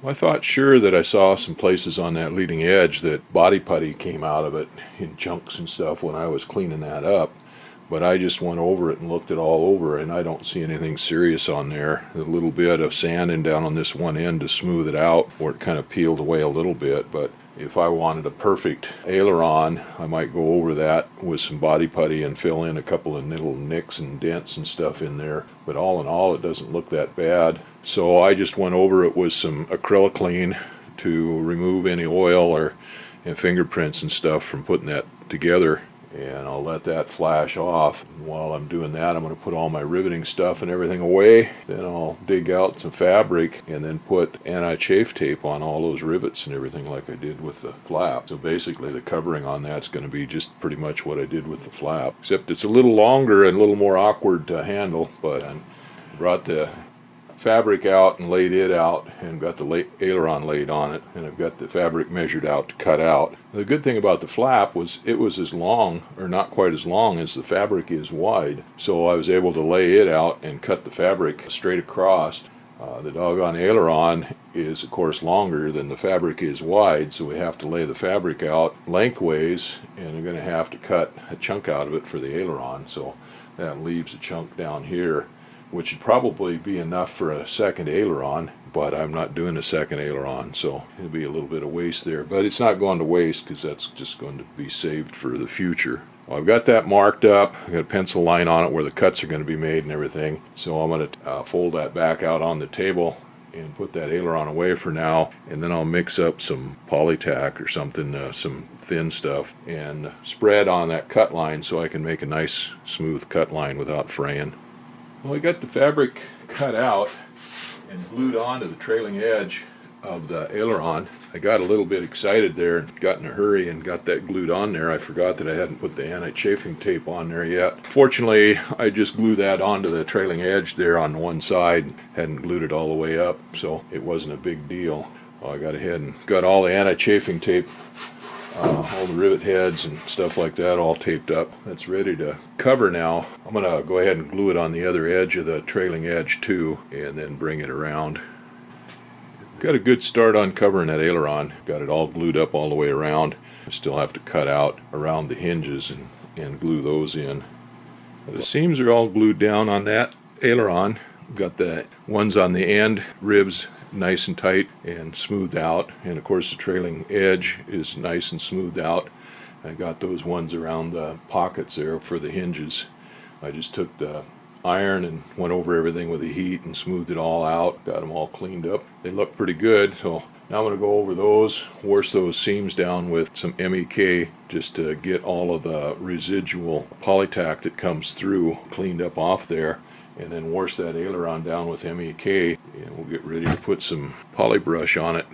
I thought sure that I saw some places on that leading edge that body putty came out of it in chunks and stuff when I was cleaning that up. But I just went over it and looked it all over, and I don't see anything serious on there. A little bit of sanding down on this one end to smooth it out, where it kind of peeled away a little bit. But if I wanted a perfect aileron, I might go over that with some body putty and fill in a couple of little nicks and dents and stuff in there. But all in all, it doesn't look that bad. So I just went over it with some acryliclean to remove any oil or fingerprints and stuff from putting that together. And I'll let that flash off. And while I'm doing that, I'm going to put all my riveting stuff and everything away. Then I'll dig out some fabric and then put anti-chafe tape on all those rivets and everything like I did with the flap. So basically the covering on that's going to be just pretty much what I did with the flap. Except it's a little longer and a little more awkward to handle. But I brought the fabric out and laid it out and got the aileron laid on it, and I've got the fabric measured out to cut out. The good thing about the flap was it was as long, or not quite as long, as the fabric is wide, so I was able to lay it out and cut the fabric straight across. The doggone aileron is of course longer than the fabric is wide, so we have to lay the fabric out lengthways, and I'm going to have to cut a chunk out of it for the aileron, so that leaves a chunk down here, which would probably be enough for a second aileron, but I'm not doing a second aileron, so it'll be a little bit of waste there. But it's not going to waste because that's just going to be saved for the future. Well, I've got that marked up. I've got a pencil line on it where the cuts are going to be made and everything. So I'm going to fold that back out on the table and put that aileron away for now, and then I'll mix up some polytack or something, some thin stuff, and spread on that cut line so I can make a nice smooth cut line without fraying. Well, I got the fabric cut out and glued onto the trailing edge of the aileron. I got a little bit excited there and got in a hurry and got that glued on there. I forgot that I hadn't put the anti-chafing tape on there yet. Fortunately, I just glued that onto the trailing edge there on one side, hadn't glued it all the way up, so it wasn't a big deal. Well, I got ahead and got all the anti-chafing tape, all the rivet heads and stuff like that all taped up. That's ready to cover now. I'm going to go ahead and glue it on the other edge of the trailing edge too, and then bring it around. Got a good start on covering that aileron. Got it all glued up all the way around. I still have to cut out around the hinges and glue those in. The seams are all glued down on that aileron. Got the ones on the end ribs nice and tight and smoothed out, and of course the trailing edge is nice and smoothed out. I got those ones around the pockets there for the hinges. I just took the iron and went over everything with the heat and smoothed it all out, got them all cleaned up. They look pretty good, so now I'm going to go over those, wash those seams down with some MEK just to get all of the residual polytack that comes through cleaned up off there, and then wash that aileron down with MEK, and we'll get ready to put some poly brush on it.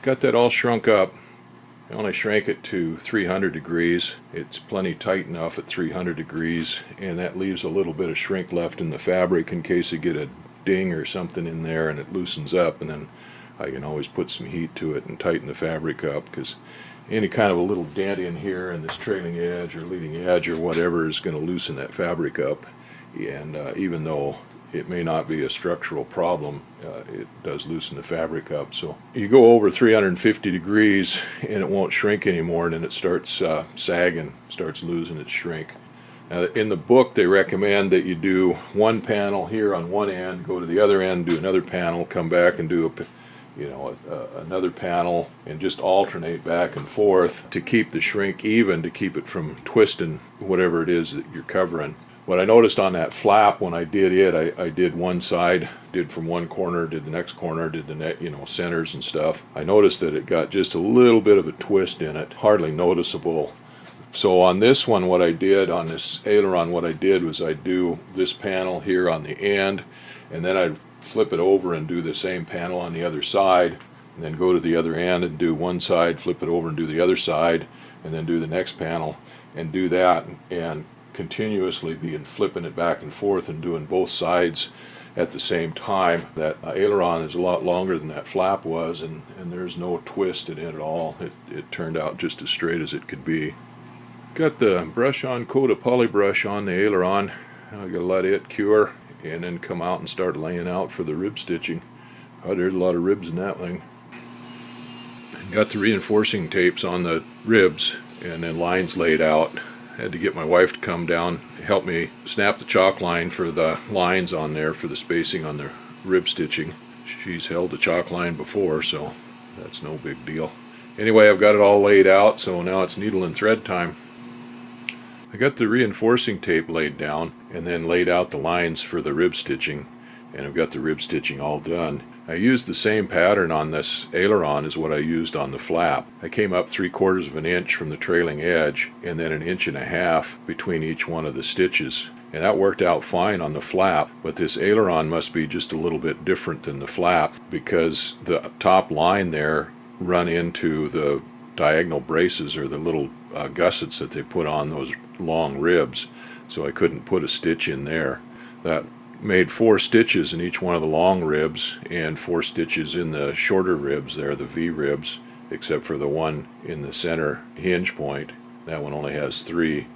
Got that all shrunk up. I only shrank it to 300 degrees. It's plenty tight enough at 300 degrees, and that leaves a little bit of shrink left in the fabric in case you get a ding or something in there and it loosens up, and then I can always put some heat to it and tighten the fabric up, because any kind of a little dent in here in this trailing edge or leading edge or whatever is going to loosen that fabric up, and even though it may not be a structural problem, it does loosen the fabric up. So you go over 350 degrees and it won't shrink anymore, and then it starts sagging, starts losing its shrink. Now, in the book they recommend that you do one panel here on one end, go to the other end, do another panel, come back and do another panel, and just alternate back and forth to keep the shrink even, to keep it from twisting whatever it is that you're covering. What I noticed on that flap when I did it, I did one side, did from one corner, did the next corner, did the centers and stuff. I noticed that it got just a little bit of a twist in it, hardly noticeable. So on this one, what I did on this aileron, what I did was I do this panel here on the end, and then I'd flip it over and do the same panel on the other side, and then go to the other end and do one side, flip it over and do the other side, and then do the next panel and do that, and continuously being flipping it back and forth and doing both sides at the same time. That aileron is a lot longer than that flap was, and there's no twist in it at all. It turned out just as straight as it could be. Got the brush on coat of poly brush on the aileron. I gotta let it cure, and then come out and start laying out for the rib stitching. Oh, there's a lot of ribs in that thing. Got the reinforcing tapes on the ribs and then lines laid out. Had to get my wife to come down, help me snap the chalk line for the lines on there for the spacing on the rib stitching. She's held the chalk line before, so that's no big deal. Anyway, I've got it all laid out, so now it's needle and thread time. I got the reinforcing tape laid down and then laid out the lines for the rib stitching, and I've got the rib stitching all done. I used the same pattern on this aileron as what I used on the flap. I came up 3/4 of an inch from the trailing edge and then 1.5 inches between each one of the stitches. And that worked out fine on the flap, but this aileron must be just a little bit different than the flap because the top line there run into the diagonal braces or the little gussets that they put on those long ribs, so I couldn't put a stitch in there. That made 4 stitches in each one of the long ribs and 4 stitches in the shorter ribs there, the V ribs, except for the one in the center hinge point. That one only has 3.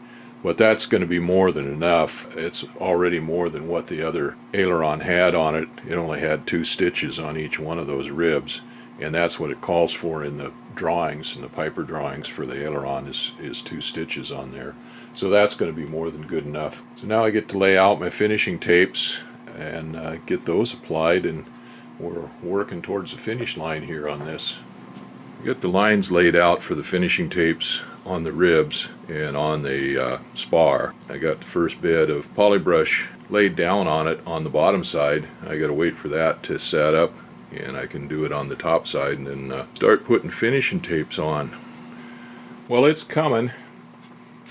But that's going to be more than enough. It's already more than what the other aileron had on it. It only had 2 stitches on each one of those ribs, and that's what it calls for in the drawings, in the Piper drawings for the aileron is 2 stitches on there. So that's going to be more than good enough. So now I get to lay out my finishing tapes and get those applied, and we're working towards the finish line here on this. I got the lines laid out for the finishing tapes on the ribs and on the spar. I got the first bed of polybrush laid down on it on the bottom side. I got to wait for that to set up, and I can do it on the top side and then start putting finishing tapes on. Well, it's coming.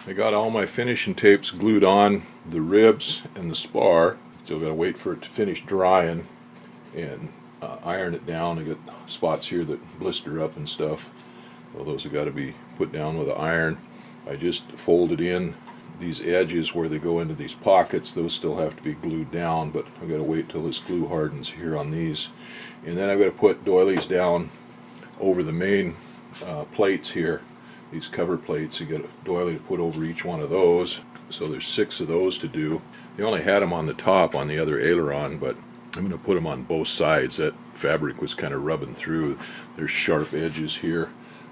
I got all my finishing tapes glued on the ribs and the spar. Still got to wait for it to finish drying and iron it down. I got spots here that blister up and stuff. Well, those have got to be put down with an iron. I just folded in these edges where they go into these pockets. Those still have to be glued down, but I've got to wait till this glue hardens here on these. And then I've got to put doilies down over the main plates here. These cover plates, you got a doily to put over each one of those. So there's 6 of those to do. They only had them on the top on the other aileron, but I'm going to put them on both sides. That fabric was kind of rubbing through. There's sharp edges here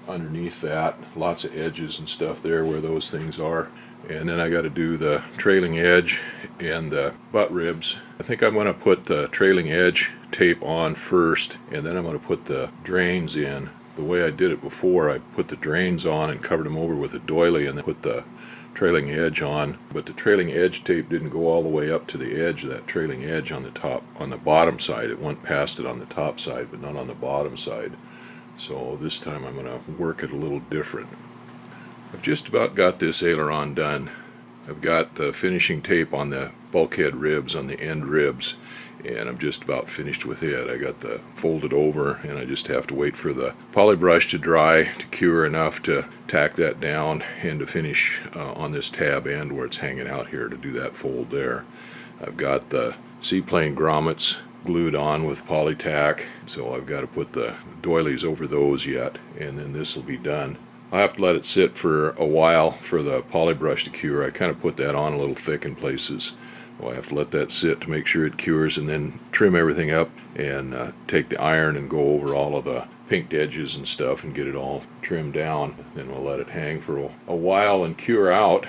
underneath that. Lots of edges and stuff there where those things are. And then I got to do the trailing edge and the butt ribs. I think I'm going to put the trailing edge tape on first, and then I'm going to put the drains in. The way I did it before, I put the drains on and covered them over with a doily and then put the trailing edge on, but the trailing edge tape didn't go all the way up to the edge of that trailing edge on the top, on the bottom side. It went past it on the top side, but not on the bottom side. So this time I'm going to work it a little different. I've just about got this aileron done. I've got the finishing tape on the bulkhead ribs, on the end ribs, and I'm just about finished with it. I got the folded over, and I just have to wait for the polybrush to dry, to cure enough to tack that down and to finish on this tab end where it's hanging out here to do that fold there. I've got the seaplane grommets glued on with polytack, so I've got to put the doilies over those yet, and then this will be done. I'll have to let it sit for a while for the polybrush to cure. I kind of put that on a little thick in places. Well, I have to let that sit to make sure it cures and then trim everything up and take the iron and go over all of the pinked edges and stuff and get it all trimmed down. Then we'll let it hang for a while and cure out.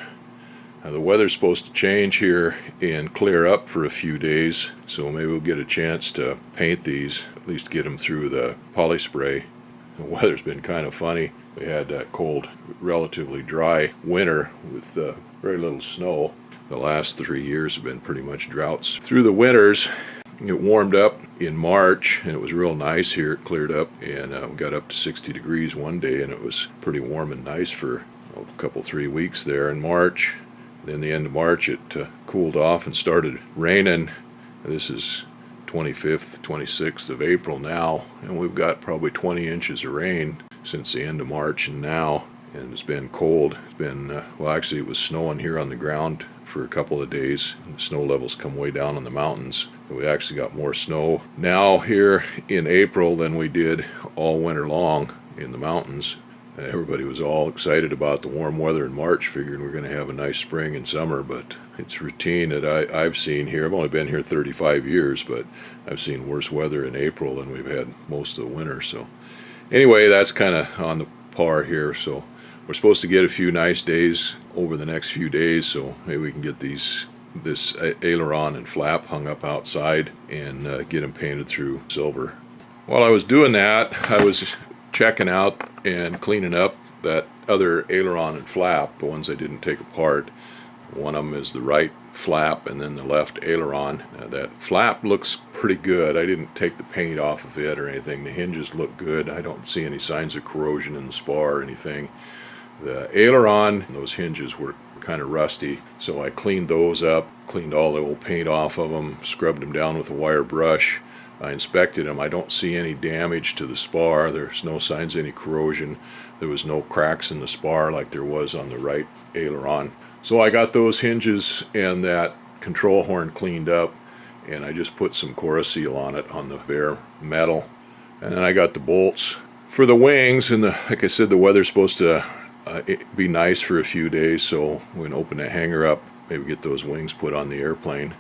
The weather's supposed to change here and clear up for a few days, so maybe we'll get a chance to paint these, at least get them through the poly spray. The weather's been kind of funny. We had that cold, relatively dry winter with very little snow. The last 3 years have been pretty much droughts. Through the winters, it warmed up in March, and it was real nice here. It cleared up, and we got up to 60 degrees one day, and it was pretty warm and nice for a couple, 3 weeks there in March. Then the end of March, it cooled off and started raining. This is 25th, 26th of April now, and we've got probably 20 inches of rain since the end of March and now, and it's been cold. It's been, well, actually it was snowing here on the ground for a couple of days. The snow levels come way down on the mountains. We actually got more snow now here in April than we did all winter long in the mountains. Everybody was all excited about the warm weather in March, figuring we're going to have a nice spring and summer, but it's routine that I've seen here. I've only been here 35 years, but I've seen worse weather in April than we've had most of the winter. So anyway, that's kind of on the par here. So we're supposed to get a few nice days over the next few days, so maybe we can get this aileron and flap hung up outside and get them painted through silver. While I was doing that, I was checking out and cleaning up that other aileron and flap, the ones I didn't take apart. One of them is the right flap and then the left aileron. That flap looks pretty good. I didn't take the paint off of it or anything. The hinges look good. I don't see any signs of corrosion in the spar or anything. The aileron, those hinges were kind of rusty, so I cleaned those up, cleaned all the old paint off of them, scrubbed them down with a wire brush. I inspected them. I don't see any damage to the spar. There's no signs of any corrosion. There was no cracks in the spar like there was on the right aileron. So I got those hinges and that control horn cleaned up, and I just put some Seal on it on the bare metal. And then I got the bolts for the wings, and like I said, the weather's supposed to be nice for a few days, so we're going to open that hanger up, maybe get those wings put on the airplane.